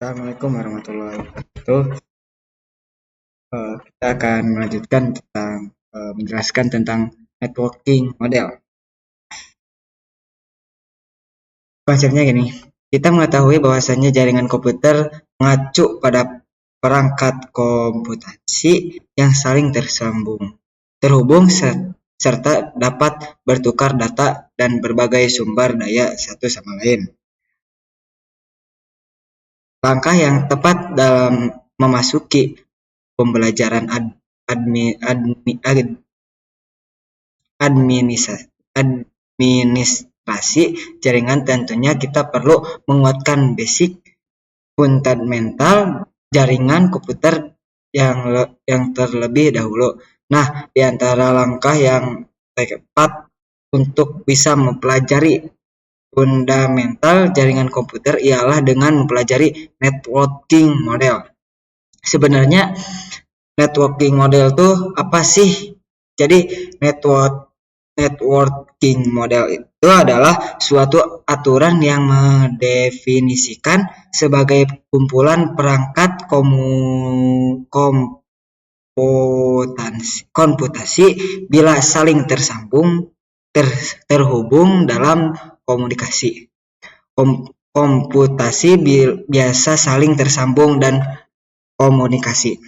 Assalamualaikum warahmatullahi wabarakatuh. Kita akan melanjutkan tentang menjelaskan tentang networking model. Konsepnya gini, kita mengetahui bahwasannya jaringan komputer mengacu pada perangkat komputasi yang saling terhubung serta dapat bertukar data dan berbagai sumber daya satu sama lain. Langkah yang tepat dalam memasuki pembelajaran administrasi jaringan tentunya kita perlu menguatkan basic fundamental jaringan komputer yang terlebih dahulu. Nah, di antara langkah yang tepat untuk bisa mempelajari fundamental jaringan komputer ialah dengan mempelajari networking model. Sebenarnya networking model itu apa sih? Jadi networking model itu adalah suatu aturan yang mendefinisikan sebagai kumpulan perangkat komputasi bila saling terhubung dalam komunikasi. Komputasi biasa saling tersambung dan komunikasi.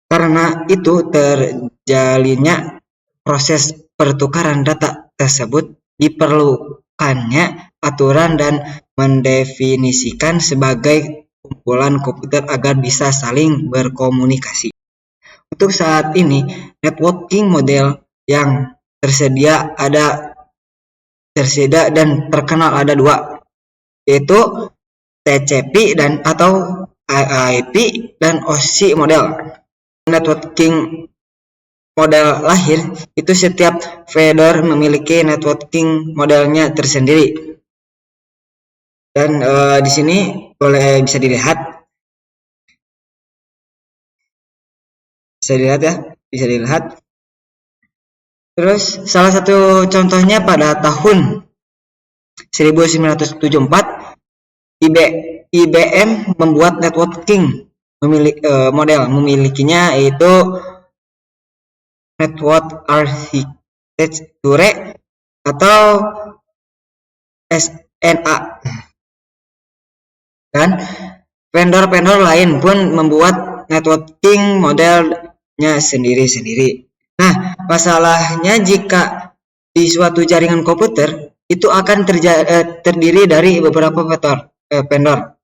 Karena itu terjalinnya proses pertukaran data tersebut diperlukannya aturan dan mendefinisikan sebagai kumpulan komputer agar bisa saling berkomunikasi. Untuk saat ini, networking model yang tersedia dan terkenal ada dua, yaitu TCP atau IP dan OSI model. Networking model lahir itu setiap vendor memiliki networking modelnya tersendiri. Dan di sini bisa dilihat ya. Terus salah satu contohnya pada tahun 1974 IBM membuat networking model memilikinya yaitu Network Architecture atau SNA. Dan vendor-vendor lain pun membuat networking modelnya sendiri-sendiri. Nah, masalahnya jika di suatu jaringan komputer itu akan terdiri dari beberapa vendor,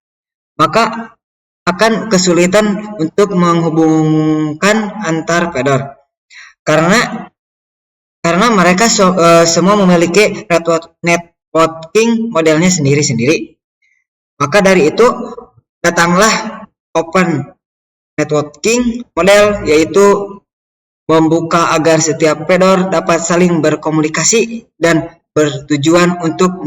maka akan kesulitan untuk menghubungkan antar vendor karena mereka semua memiliki networking modelnya sendiri-sendiri. Maka dari itu datanglah open networking model, yaitu membuka agar setiap vendor dapat saling berkomunikasi dan bertujuan untuk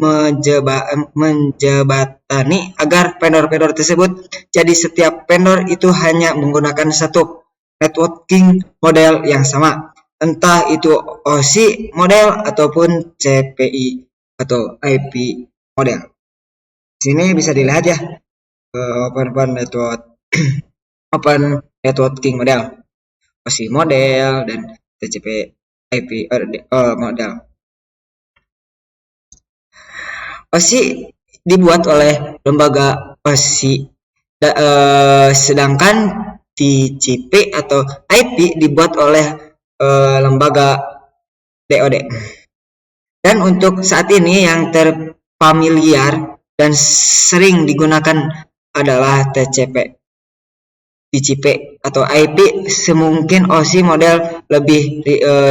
menjebatani agar vendor-vendor tersebut jadi setiap vendor itu hanya menggunakan satu networking model yang sama, entah itu OSI model ataupun CPI atau IP model. Sini bisa dilihat ya open networking model, OSI model dan TCP IP model. OSI dibuat oleh lembaga OSI, sedangkan TCP atau IP dibuat oleh lembaga DoD. Dan untuk saat ini yang terfamiliar dan sering digunakan adalah TCP atau IP. Semungkin OSI model lebih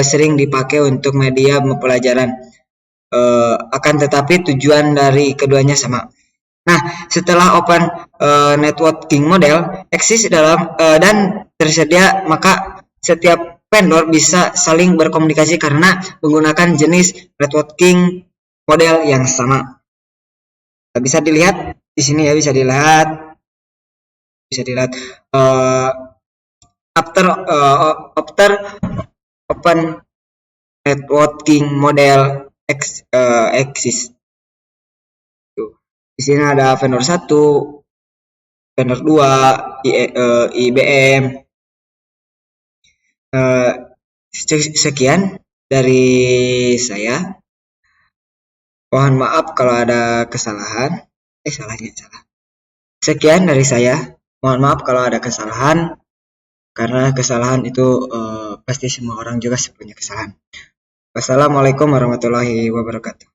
sering dipakai untuk media pembelajaran, akan tetapi tujuan dari keduanya sama. Nah, setelah open networking model eksis dan tersedia, maka setiap vendor bisa saling berkomunikasi karena menggunakan jenis networking model yang sama. Bisa dilihat di sini ya, bisa dilihat after open networking model eksis. Di sini ada vendor 1, Standar 2, IBM. Sekian dari saya. Mohon maaf kalau ada kesalahan. Salah. Sekian dari saya. Mohon maaf kalau ada kesalahan. Karena kesalahan itu pasti semua orang juga punya kesalahan. Wassalamualaikum warahmatullahi wabarakatuh.